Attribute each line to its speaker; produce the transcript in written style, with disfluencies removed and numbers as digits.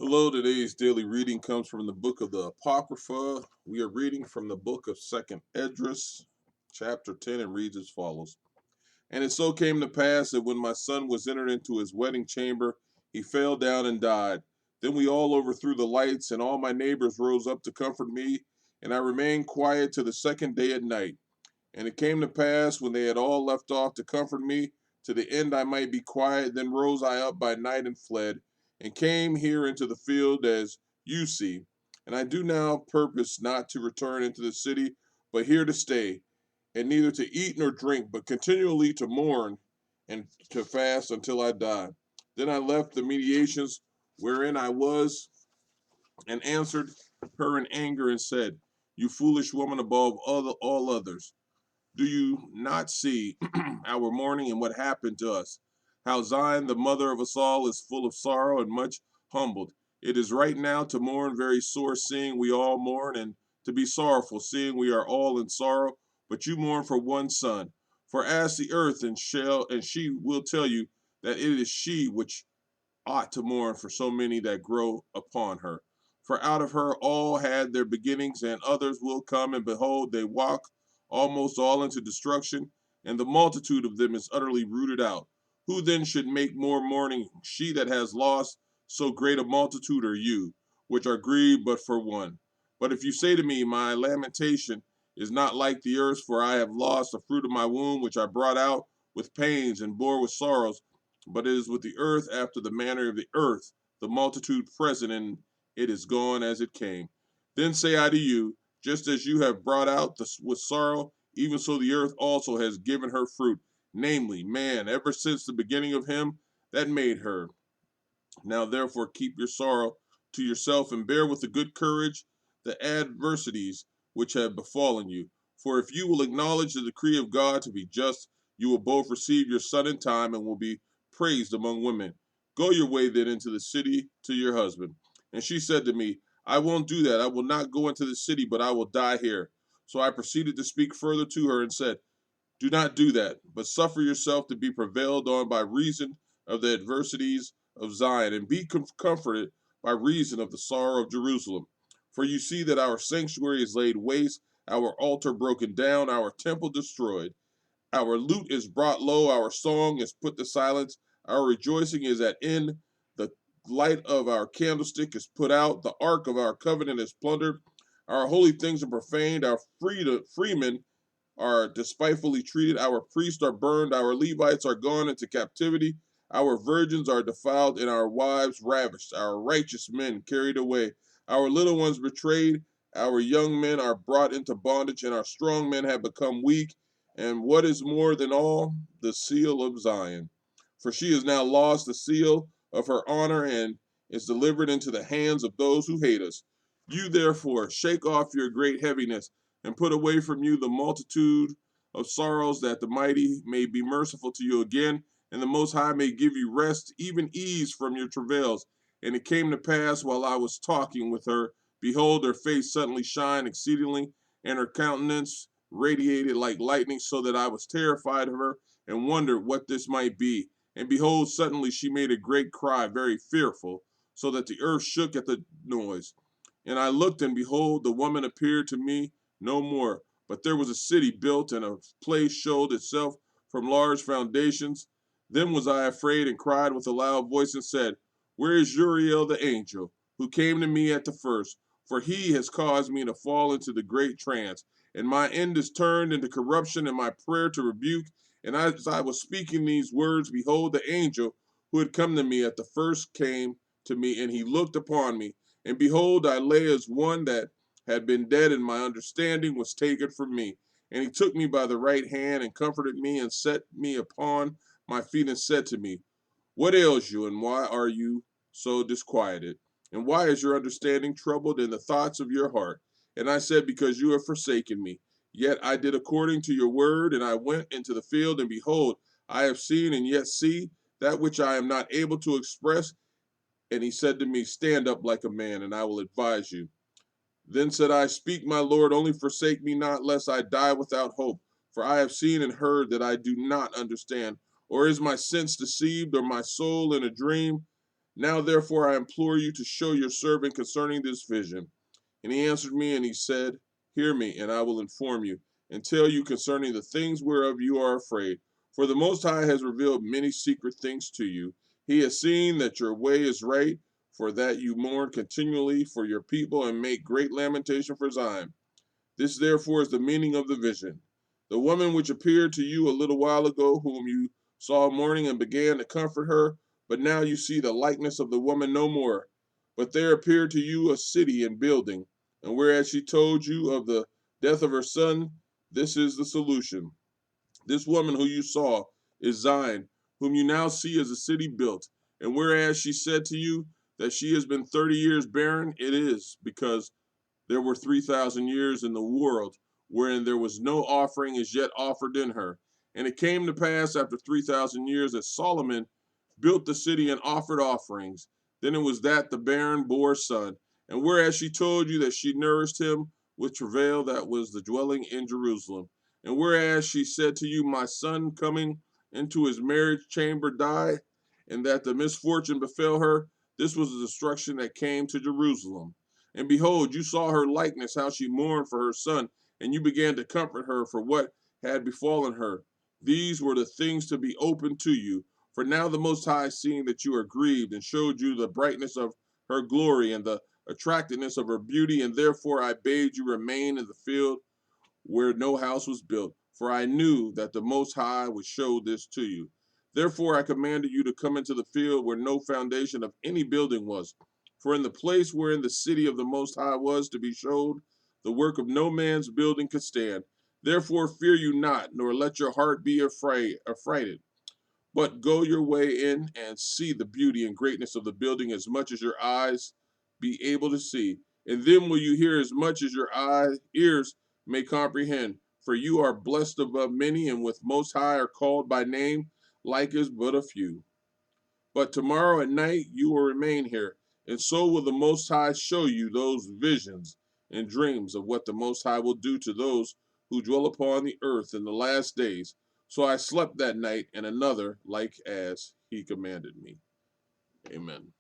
Speaker 1: Hello, today's daily reading comes from the book of the Apocrypha. We are reading from the book of 2nd Esdras, chapter 10, and reads as follows. And it so came to pass that when my son was entered into his wedding chamber, he fell down and died. Then we all overthrew the lights, and all my neighbors rose up to comfort me, and I remained quiet to the second day at night. And it came to pass when they had all left off to comfort me, to the end I might be quiet, then rose I up by night and fled, and came here into the field as you see. And I do now purpose not to return into the city, but here to stay, and neither to eat nor drink, but continually to mourn and to fast until I die. Then I left the mediations wherein I was, and answered her in anger, and said, You foolish woman above all others, do you not see our mourning and what happened to us? How Zion, the mother of us all, is full of sorrow and much humbled. It is right now to mourn very sore, seeing we all mourn, and to be sorrowful, seeing we are all in sorrow. But you mourn for one son. For as the earth and she will tell you that it is she which ought to mourn for so many that grow upon her. For out of her all had their beginnings, and others will come, and behold, they walk almost all into destruction, and the multitude of them is utterly rooted out. Who then should make more mourning? She that has lost so great a multitude, or you, which are grieved but for one? But if you say to me, My lamentation is not like the earth, for I have lost the fruit of my womb, which I brought out with pains and bore with sorrows, but it is with the earth after the manner of the earth, the multitude present, and it is gone as it came. Then say I to you, just as you have brought out with sorrow, even so the earth also has given her fruit, namely, man, ever since the beginning of him that made her. Now therefore keep your sorrow to yourself, and bear with a good courage the adversities which have befallen you. For if you will acknowledge the decree of God to be just, you will both receive your son in time, and will be praised among women. Go your way then into the city to your husband. And she said to me, I won't do that. I will not go into the city, but I will die here. So I proceeded to speak further to her, and said, Do not do that, but suffer yourself to be prevailed on by reason of the adversities of Zion, and be comforted by reason of the sorrow of Jerusalem. For you see that our sanctuary is laid waste, our altar broken down, our temple destroyed. Our lute is brought low, our song is put to silence, our rejoicing is at end. The light of our candlestick is put out, the ark of our covenant is plundered, our holy things are profaned, our freemen are despitefully treated, our priests are burned, our Levites are gone into captivity, our virgins are defiled, and our wives ravished, our righteous men carried away, our little ones betrayed, our young men are brought into bondage, and our strong men have become weak. And what is more than all, the seal of Zion. For she has now lost the seal of her honor, and is delivered into the hands of those who hate us. You therefore shake off your great heaviness, and put away from you the multitude of sorrows, that the mighty may be merciful to you again, and the Most High may give you rest, even ease from your travails. And it came to pass, while I was talking with her, behold, her face suddenly shined exceedingly, and her countenance radiated like lightning, so that I was terrified of her, and wondered what this might be. And behold, suddenly she made a great cry, very fearful, so that the earth shook at the noise. And I looked, and behold, the woman appeared to me no more. But there was a city built, and a place showed itself from large foundations. Then was I afraid, and cried with a loud voice, and said, Where is Uriel the angel, who came to me at the first? For he has caused me to fall into the great trance, and my end is turned into corruption, and my prayer to rebuke. And as I was speaking these words, behold, the angel who had come to me at the first came to me, and he looked upon me. And behold, I lay as one that had been dead, and my understanding was taken from me. And he took me by the right hand, and comforted me, and set me upon my feet, and said to me, What ails you, and why are you so disquieted? And why is your understanding troubled in the thoughts of your heart? And I said, Because you have forsaken me. Yet I did according to your word, and I went into the field, and behold, I have seen and yet see that which I am not able to express. And he said to me, Stand up like a man, and I will advise you. Then said I, Speak, my Lord, only forsake me not, lest I die without hope. For I have seen and heard that I do not understand. Or is my sense deceived, or my soul in a dream? Now therefore I implore you to show your servant concerning this vision. And he answered me, and he said, Hear me, and I will inform you, and tell you concerning the things whereof you are afraid. For the Most High has revealed many secret things to you. He has seen that your way is right, for that you mourn continually for your people, and make great lamentation for Zion. This therefore is the meaning of the vision. The woman which appeared to you a little while ago, whom you saw mourning and began to comfort her, but now you see the likeness of the woman no more. But there appeared to you a city and building, and whereas she told you of the death of her son, this is the solution. This woman who you saw is Zion, whom you now see as a city built. And whereas she said to you that she has been 30 years barren, it is because there were 3,000 years in the world wherein there was no offering as yet offered in her. And it came to pass after 3,000 years that Solomon built the city and offered offerings. Then it was that the barren bore a son. And whereas she told you that she nourished him with travail, that was the dwelling in Jerusalem. And whereas she said to you, My son coming into his marriage chamber died, and that the misfortune befell her, this was the destruction that came to Jerusalem. And behold, you saw her likeness, how she mourned for her son, and you began to comfort her for what had befallen her. These were the things to be opened to you. For now the Most High, seeing that you are grieved, and showed you the brightness of her glory and the attractiveness of her beauty, and therefore I bade you remain in the field where no house was built, for I knew that the Most High would show this to you. Therefore I commanded you to come into the field where no foundation of any building was. For in the place wherein the city of the Most High was to be showed, the work of no man's building could stand. Therefore fear you not, nor let your heart be affrighted. But go your way in and see the beauty and greatness of the building as much as your eyes be able to see. And then will you hear as much as your ears may comprehend. For you are blessed above many, and with Most High are called by name, like as but a few. But tomorrow at night you will remain here, and so will the Most High show you those visions and dreams of what the Most High will do to those who dwell upon the earth in the last days. So I slept that night, and another like as he commanded me. Amen.